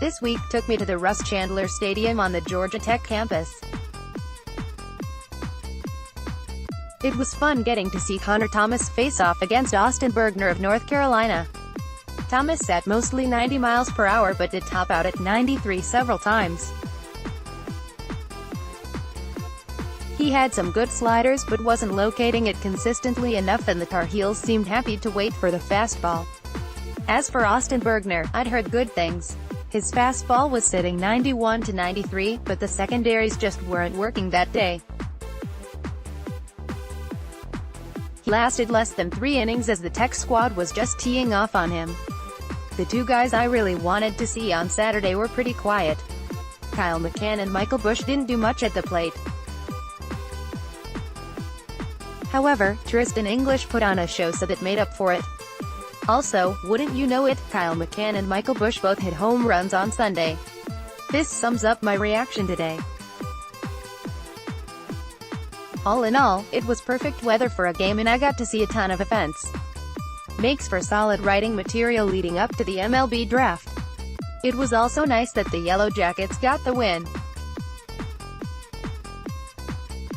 This week took me to the Russ Chandler Stadium on the Georgia Tech campus. It was fun getting to see Connor Thomas face off against Austin Bergner of North Carolina. Thomas sat mostly 90 miles per hour but did top out at 93 several times. He had some good sliders but wasn't locating it consistently enough, and the Tar Heels seemed happy to wait for the fastball. As for Austin Bergner, I'd heard good things. His fastball was sitting 91 to 93, but the secondaries just weren't working that day. He lasted less than 3 innings as the Tech squad was just teeing off on him. The two guys I really wanted to see on Saturday were pretty quiet. Kyle McCann and Michael Busch didn't do much at the plate. However, Tristan English put on a show so that made up for it. Also, wouldn't you know it, Kyle McCann and Michael Busch both hit home runs on Sunday. This sums up my reaction today. All in all, it was perfect weather for a game and I got to see a ton of offense. Makes for solid writing material leading up to the MLB draft. It was also nice that the Yellow Jackets got the win.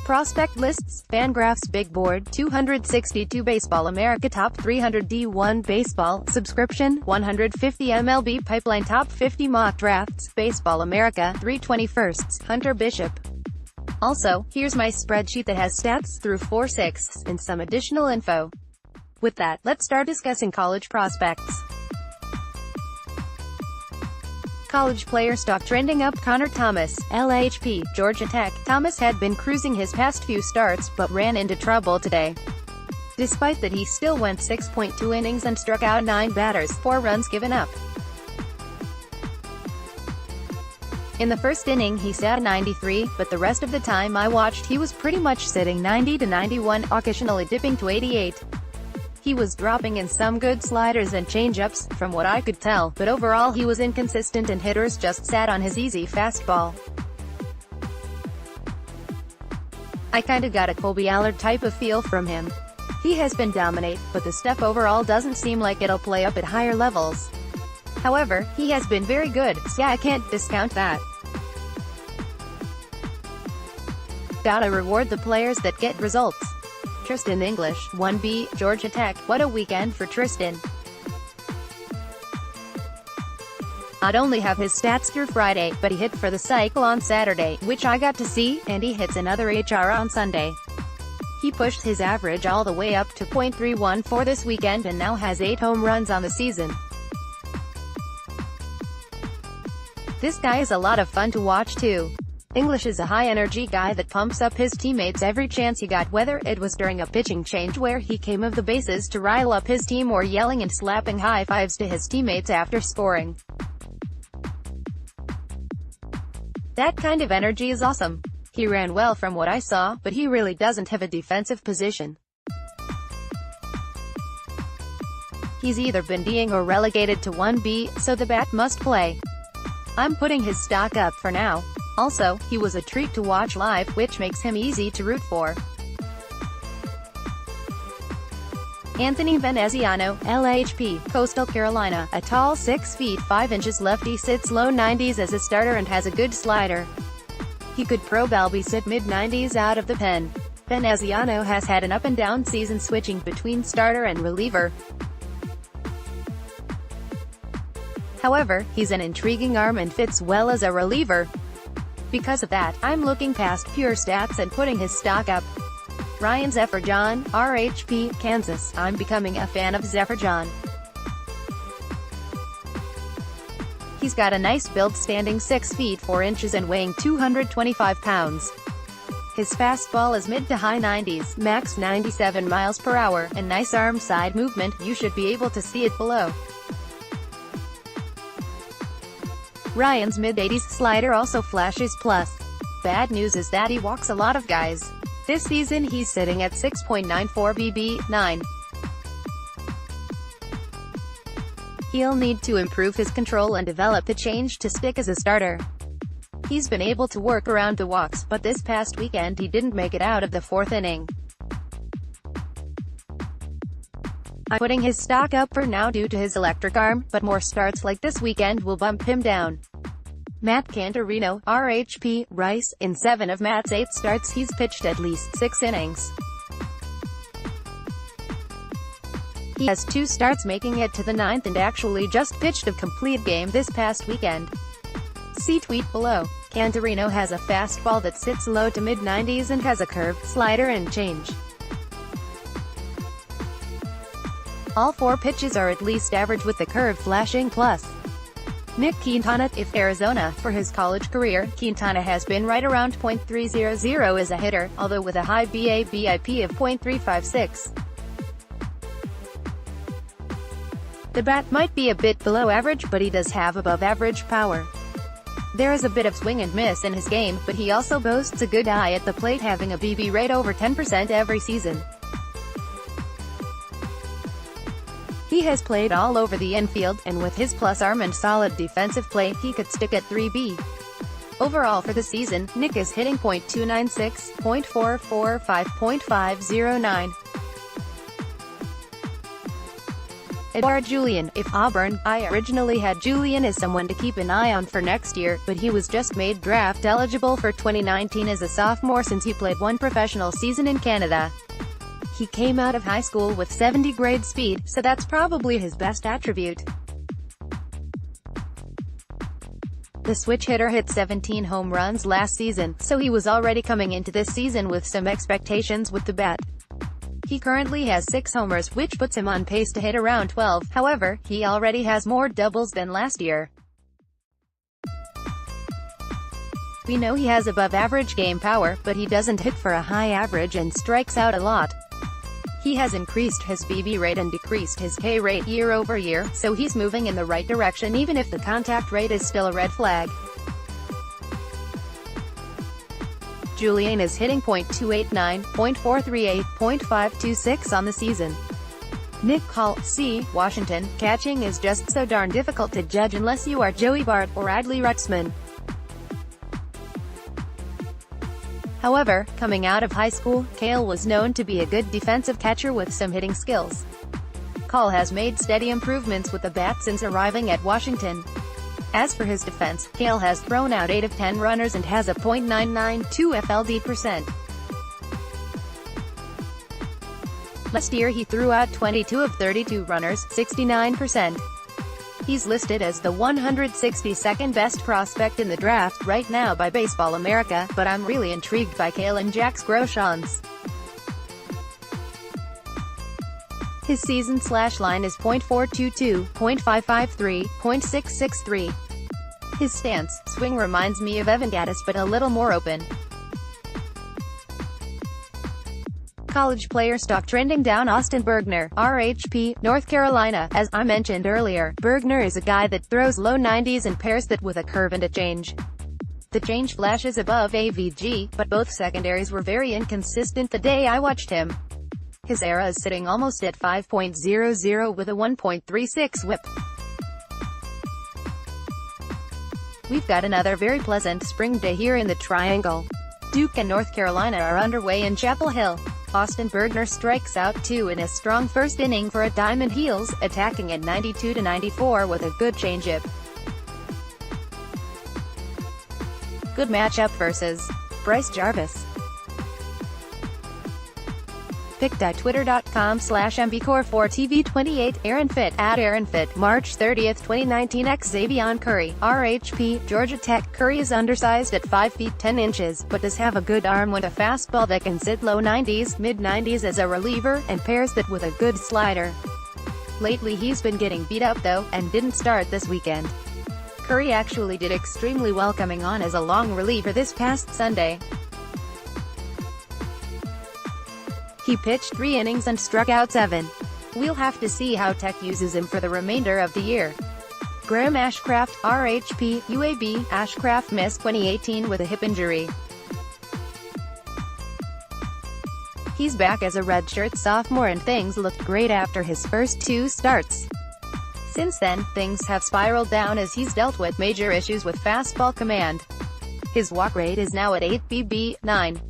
Prospect lists, Fangraphs Big Board, 262 Baseball America Top 300 D1 Baseball, subscription, 150 MLB Pipeline Top 50 Mock Drafts, Baseball America, 321st, Hunter Bishop. Also, here's my spreadsheet that has stats through 4/6, and some additional info. With that, let's start discussing college prospects. College player stock trending up. Connor Thomas, LHP, Georgia Tech. Thomas had been cruising his past few starts, but ran into trouble today. Despite that, he still went 6.2 innings and struck out 9 batters, 4 runs given up. In the first inning he sat 93, but the rest of the time I watched he was pretty much sitting 90 to 91, occasionally dipping to 88. He was dropping in some good sliders and changeups, from what I could tell, but overall he was inconsistent and hitters just sat on his easy fastball. I kinda got a Colby Allard type of feel from him. He has been dominant, but the stuff overall doesn't seem like it'll play up at higher levels. However, he has been very good, so yeah, I can't discount that. Gotta reward the players that get results. Tristan English, 1B, Georgia Tech. What a weekend for Tristan. I'd only have his stats through Friday, but he hit for the cycle on Saturday, which I got to see, and he hits another HR on Sunday. He pushed his average all the way up to .314 this weekend and now has 8 home runs on the season. This guy is a lot of fun to watch too. English is a high-energy guy that pumps up his teammates every chance he got, whether it was during a pitching change where he came of the bases to rile up his team or yelling and slapping high fives to his teammates after scoring. That kind of energy is awesome. He ran well from what I saw, but he really doesn't have a defensive position. He's either been Ding or relegated to 1B, so the bat must play. I'm putting his stock up for now. Also, he was a treat to watch live, which makes him easy to root for. Anthony Veneziano, LHP, Coastal Carolina. A tall 6 feet 5 inches lefty, sits low 90s as a starter and has a good slider. He could probably sit mid-90s out of the pen. Veneziano has had an up-and-down season, switching between starter and reliever. However, he's an intriguing arm and fits well as a reliever. Because of that, I'm looking past pure stats and putting his stock up. Ryan Zephyr-John, RHP, Kansas. I'm becoming a fan of Zephyr-John. He's got a nice build, standing 6 feet 4 inches and weighing 225 pounds. His fastball is mid to high 90s, max 97 miles per hour, and nice arm side movement. You should be able to see it below. Ryan's mid-80s slider also flashes. Plus, bad news is that he walks a lot of guys. This season he's sitting at 6.94 BB9. He'll need to improve his control and develop the change to stick as a starter. He's been able to work around the walks, but this past weekend he didn't make it out of the 4th inning. I'm putting his stock up for now due to his electric arm, but more starts like this weekend will bump him down. Matt Cantorino, RHP, Rice. In 7 of Matt's 8 starts he's pitched at least 6 innings. He has 2 starts making it to the 9th and actually just pitched a complete game this past weekend. See tweet below. Cantorino has a fastball that sits low to mid-90s and has a curve, slider and change. All 4 pitches are at least average with the curve flashing plus. Nick Quintana, if Arizona. For his college career, Quintana has been right around .300 as a hitter, although with a high BABIP of .356. The bat might be a bit below average, but he does have above average power. There is a bit of swing and miss in his game, but he also boasts a good eye at the plate, having a BB rate over 10% every season. He has played all over the infield, and with his plus arm and solid defensive play, he could stick at 3B. Overall for the season, Nick is hitting .296, .445, .509. Edouard Julien, if Auburn. I originally had Julien as someone to keep an eye on for next year, but he was just made draft eligible for 2019 as a sophomore since he played 1 professional season in Canada. He came out of high school with 70 grade speed, so that's probably his best attribute. The switch hitter hit 17 home runs last season, so he was already coming into this season with some expectations with the bat. He currently has 6 homers, which puts him on pace to hit around 12, however, he already has more doubles than last year. We know he has above average game power, but he doesn't hit for a high average and strikes out a lot. He has increased his BB rate and decreased his K rate year over year, so he's moving in the right direction even if the contact rate is still a red flag. Julien is hitting .289, .438, .526 on the season. Nick Call, C. Washington. Catching is just so darn difficult to judge unless you are Joey Bart or Adley Rutschman. However, coming out of high school, Cale was known to be a good defensive catcher with some hitting skills. Call has made steady improvements with the bat since arriving at Washington. As for his defense, Cale has thrown out 8 of 10 runners and has a .992 FLD percent. Last year he threw out 22 of 32 runners, 69%. He's listed as the 162nd best prospect in the draft right now by Baseball America, but I'm really intrigued by Cale and Jax Groshans. His season slash line is .422, .553, .663. His stance, swing reminds me of Evan Gattis but a little more open. College player stock trending down. Austin Bergner, RHP, North Carolina. As I mentioned earlier, Bergner is a guy that throws low 90s and pairs that with a curve and a change. The change flashes above AVG, but both secondaries were very inconsistent the day I watched him. His ERA is sitting almost at 5.00 with a 1.36 whip. We've got another very pleasant spring day here in the Triangle. Duke and North Carolina are underway in Chapel Hill. Austin Bergner strikes out 2 in a strong first inning for a Diamond Heels, attacking at 92-94 with a good changeup. Good matchup versus Bryce Jarvis. Pic.twitter.com/mbcore4tv28 Aaron Fitt @AaronFitt March 30th 2019 Xavion Curry, RHP, Georgia Tech. Curry is undersized at 5 feet 10 inches, but does have a good arm with a fastball that can sit low 90s, mid 90s as a reliever, and pairs that with a good slider. Lately he's been getting beat up though, and didn't start this weekend. Curry actually did extremely well coming on as a long reliever this past Sunday. He pitched 3 innings and struck out 7. We'll have to see how Tech uses him for the remainder of the year. Graham Ashcraft, RHP, UAB. Ashcraft missed 2018 with a hip injury. He's back as a redshirt sophomore and things looked great after his first 2 starts. Since then, things have spiraled down as he's dealt with major issues with fastball command. His walk rate is now at 8 BB9.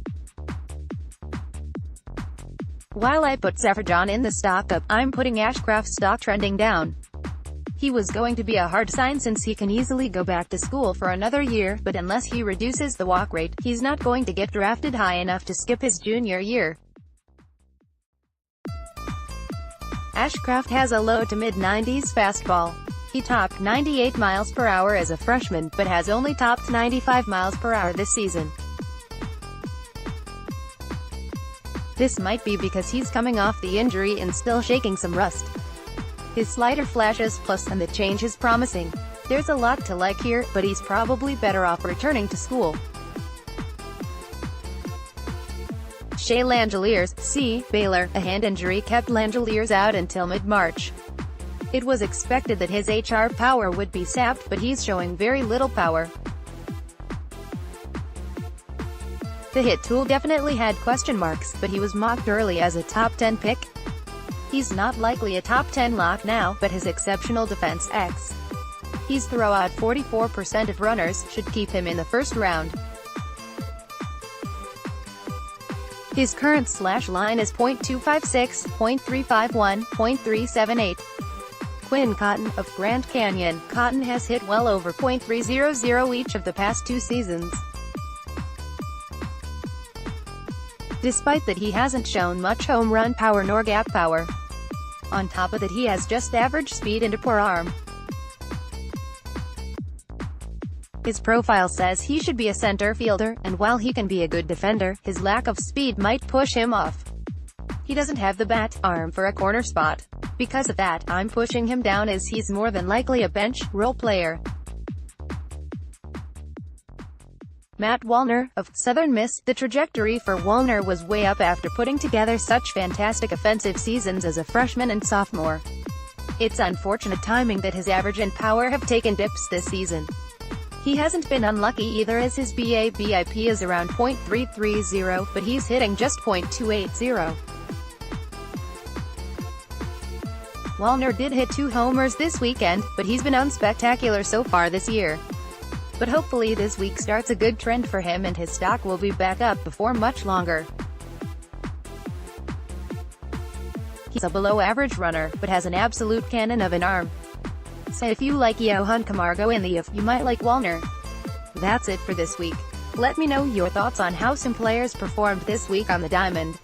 While I put Sefferjon in the stock up, I'm putting Ashcraft's stock trending down. He was going to be a hard sign since he can easily go back to school for another year, but unless he reduces the walk rate, he's not going to get drafted high enough to skip his junior year. Ashcraft has a low to mid-90s fastball. He topped 98 miles per hour as a freshman, but has only topped 95 miles per hour this season. This might be because he's coming off the injury and still shaking some rust. His slider flashes plus, and the change is promising. There's a lot to like here, but he's probably better off returning to school. Shea Langeliers, C. Baylor. A hand injury kept Langeliers out until mid-March. It was expected that his HR power would be sapped, but he's showing very little power. The hit tool definitely had question marks, but he was mocked early as a top 10 pick. He's not likely a top 10 lock now, but his exceptional defense X. He's throw out 44% of runners, should keep him in the first round. His current slash line is .256, .351, .378. Quinn Cotton, of Grand Canyon. Cotton has hit well over .300 each of the past 2 seasons. Despite that, he hasn't shown much home run power nor gap power. On top of that, he has just average speed and a poor arm. His profile says he should be a center fielder, and while he can be a good defender, his lack of speed might push him off. He doesn't have the bat, arm for a corner spot. Because of that, I'm pushing him down as he's more than likely a bench, role player. Matt Wallner, of Southern Miss. The trajectory for Wallner was way up after putting together such fantastic offensive seasons as a freshman and sophomore. It's unfortunate timing that his average and power have taken dips this season. He hasn't been unlucky either, as his BABIP is around .330, but he's hitting just .280. Wallner did hit 2 homers this weekend, but he's been unspectacular so far this year. But hopefully this week starts a good trend for him and his stock will be back up before much longer. He's a below-average runner, but has an absolute cannon of an arm. So if you like Johan Camargo in the you might like Wallner. That's it for this week. Let me know your thoughts on how some players performed this week on the diamond.